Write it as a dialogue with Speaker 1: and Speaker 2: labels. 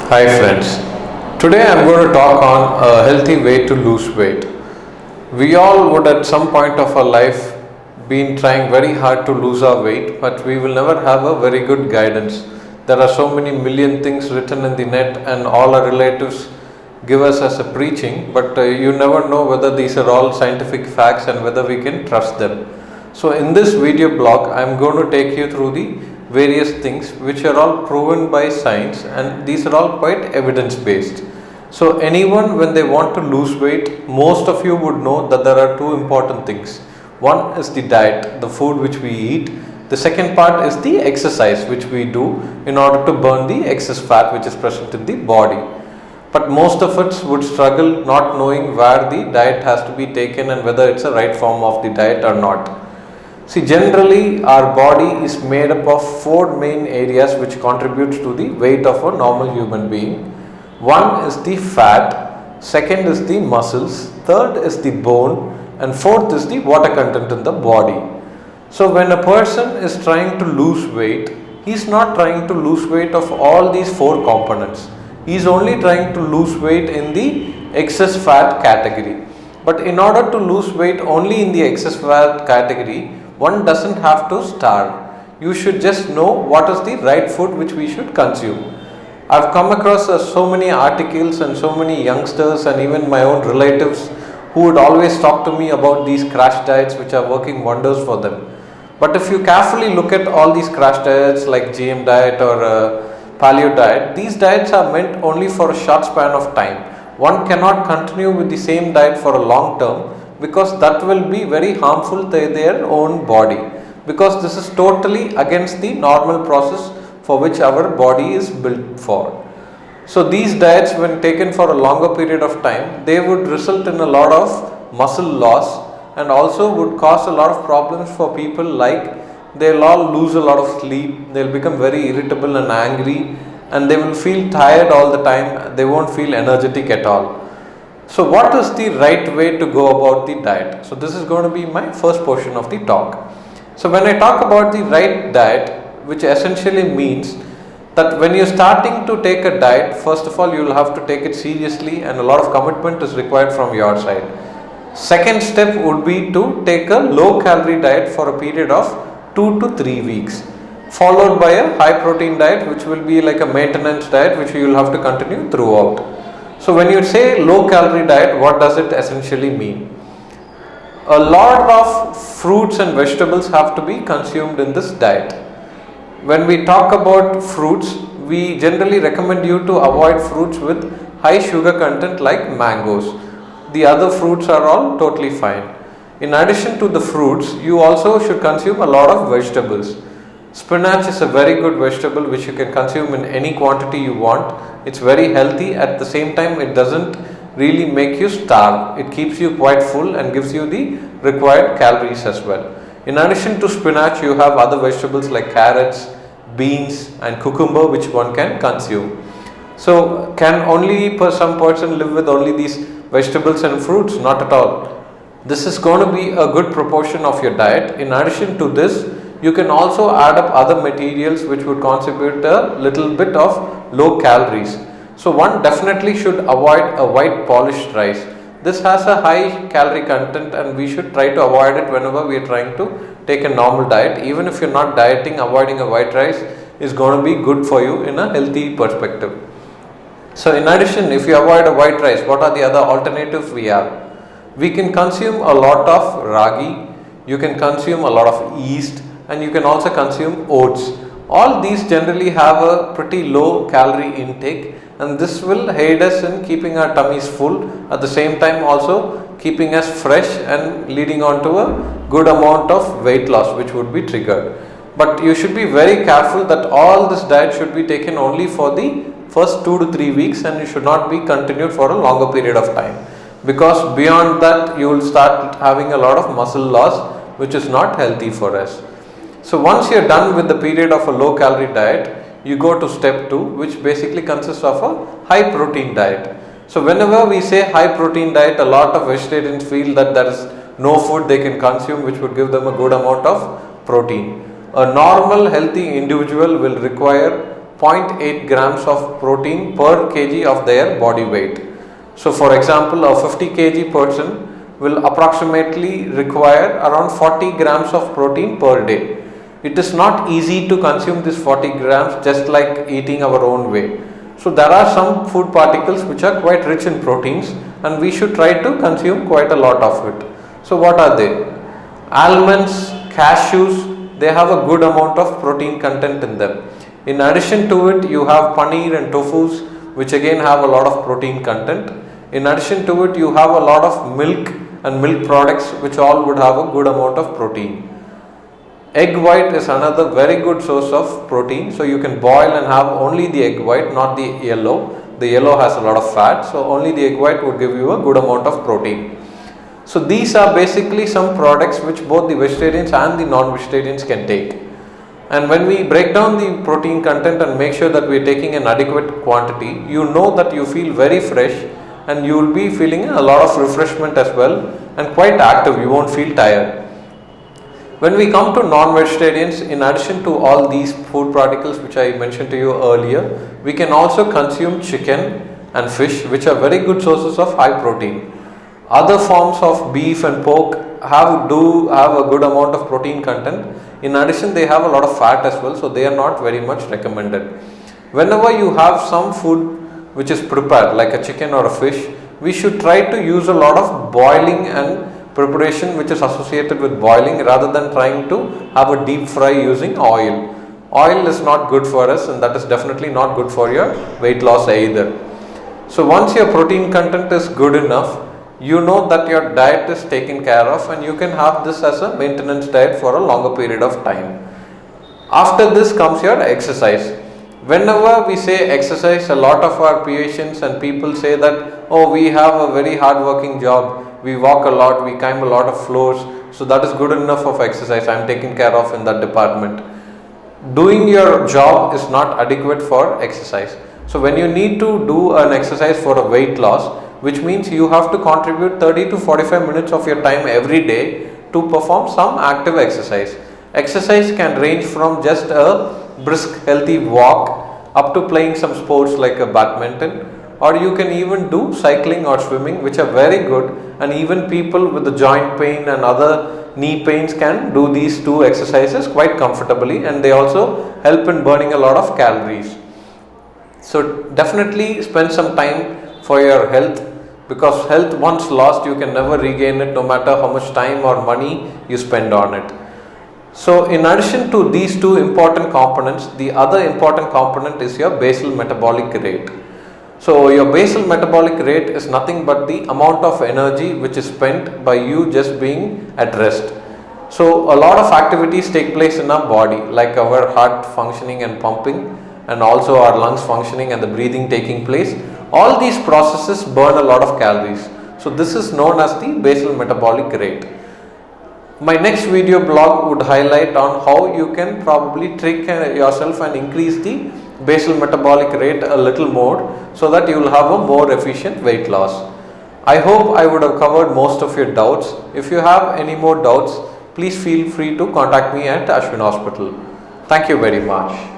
Speaker 1: Hi friends. Today I am going to talk on a healthy way to lose weight. We all would at some point of our life been trying very hard to lose our weight, but we will never have a very good guidance. There are so many million things written in the net and all our relatives give us as a preaching, but you never know whether these are all scientific facts and whether we can trust them. So in this video blog I am going to take you through the various things which are all proven by science, and these are all quite evidence based. So anyone, when they want to lose weight, most of you would know that there are two important things. One is the diet, the food which we eat. The second part is the exercise which we do in order to burn the excess fat which is present in the body. But most of us would struggle not knowing where the diet has to be taken and whether it's a right form of the diet or not. See, generally our body is made up of four main areas which contributes to the weight of a normal human being. One is the fat, second is the muscles, third is the bone, and fourth is the water content in the body. So when a person is trying to lose weight, he is not trying to lose weight of all these four components. He is only trying to lose weight in the excess fat category. But in order to lose weight only in the excess fat category, one doesn't have to starve. You should just know what is the right food which we should consume. I've come across so many articles and so many youngsters and even my own relatives who would always talk to me about these crash diets which are working wonders for them. But if you carefully look at all these crash diets like GM diet or paleo diet, these diets are meant only for a short span of time. One cannot continue with the same diet for a long term, because that will be very harmful to their own body, because this is totally against the normal process for which our body is built for. So these diets, when taken for a longer period of time, they would result in a lot of muscle loss and also would cause a lot of problems for people, like they'll all lose a lot of sleep, they'll become very irritable and angry, and they will feel tired all the time, they won't feel energetic at all. So what is the right way to go about the diet? So this is going to be my first portion of the talk. So when I talk about the right diet, which essentially means that when you're starting to take a diet, first of all you will have to take it seriously and a lot of commitment is required from your side. Second step would be to take a low calorie diet for a period of 2 to 3 weeks, followed by a high protein diet which will be like a maintenance diet which you will have to continue throughout. So when you say low calorie diet, what does it essentially mean? A lot of fruits and vegetables have to be consumed in this diet. When we talk about fruits, we generally recommend you to avoid fruits with high sugar content like mangoes. The other fruits are all totally fine. In addition to the fruits, you also should consume a lot of vegetables. Spinach is a very good vegetable which you can consume in any quantity you want. It's very healthy. At the same time, it doesn't really make you starve. It keeps you quite full and gives you the required calories as well. In addition to spinach, you have other vegetables like carrots, beans and cucumber which one can consume. So can only some person live with only these vegetables and fruits? Not at all. This is going to be a good proportion of your diet. In addition to this, you can also add up other materials which would contribute a little bit of low calories. So one definitely should avoid a white polished rice. This has a high calorie content and we should try to avoid it whenever we are trying to take a normal diet. Even if you're not dieting, avoiding a white rice is going to be good for you in a healthy perspective. So in addition, if you avoid a white rice, what are the other alternatives we have? We can consume a lot of ragi, you can consume a lot of yeast, and you can also consume oats. All these generally have a pretty low calorie intake, and this will aid us in keeping our tummies full, at the same time also keeping us fresh and leading on to a good amount of weight loss which would be triggered. But you should be very careful that all this diet should be taken only for the first 2 to 3 weeks, and it should not be continued for a longer period of time, because beyond that you will start having a lot of muscle loss which is not healthy for us. So once you are done with the period of a low calorie diet, you go to step 2, which basically consists of a high protein diet. So whenever we say high protein diet, a lot of vegetarians feel that there is no food they can consume which would give them a good amount of protein. A normal healthy individual will require 0.8 grams of protein per kg of their body weight. So for example, a 50 kg person will approximately require around 40 grams of protein per day. It is not easy to consume this 40 grams just like eating our own way. So there are some food particles which are quite rich in proteins, and we should try to consume quite a lot of it. So what are they? Almonds, cashews, they have a good amount of protein content in them. In addition to it, you have paneer and tofus, which again have a lot of protein content. In addition to it, you have a lot of milk and milk products, which all would have a good amount of protein. Egg white is another very good source of protein. So you can boil and have only the egg white, not the yellow. The yellow has a lot of fat, so only the egg white would give you a good amount of protein. So these are basically some products which both the vegetarians and the non-vegetarians can take. And when we break down the protein content and make sure that we are taking an adequate quantity, you know that you feel very fresh and you will be feeling a lot of refreshment as well, and quite active. You won't feel tired. When we come to non-vegetarians, in addition to all these food particles which I mentioned to you earlier, we can also consume chicken and fish, which are very good sources of high protein. Other forms of beef and pork do have a good amount of protein content. In addition, they have a lot of fat as well, so they are not very much recommended. Whenever you have some food which is prepared like a chicken or a fish, we should try to use a lot of boiling and preparation which is associated with boiling, rather than trying to have a deep fry using oil. Oil is not good for us, and that is definitely not good for your weight loss either. So once your protein content is good enough, you know that your diet is taken care of, and you can have this as a maintenance diet for a longer period of time. After this comes your exercise. Whenever we say exercise, a lot of our patients and people say that, oh, we have a very hard working job, we walk a lot, we climb a lot of floors, so that is good enough of exercise, I am taken care of in that department. Doing your job is not adequate for exercise. So when you need to do an exercise for a weight loss, which means you have to contribute 30 to 45 minutes of your time every day to perform some active exercise. Exercise can range from just a brisk healthy walk up to playing some sports like a badminton, or you can even do cycling or swimming, which are very good, and even people with the joint pain and other knee pains can do these two exercises quite comfortably, and they also help in burning a lot of calories. So definitely spend some time for your health, because health once lost, you can never regain it, no matter how much time or money you spend on it. So in addition to these two important components, the other important component is your basal metabolic rate. So your basal metabolic rate is nothing but the amount of energy which is spent by you just being at rest. So a lot of activities take place in our body, like our heart functioning and pumping, and also our lungs functioning and the breathing taking place. All these processes burn a lot of calories. So this is known as the basal metabolic rate. My next video blog would highlight on how you can probably trick yourself and increase the basal metabolic rate a little more, so that you will have a more efficient weight loss. I hope I would have covered most of your doubts. If you have any more doubts, please feel free to contact me at Ashwin Hospital. Thank you very much.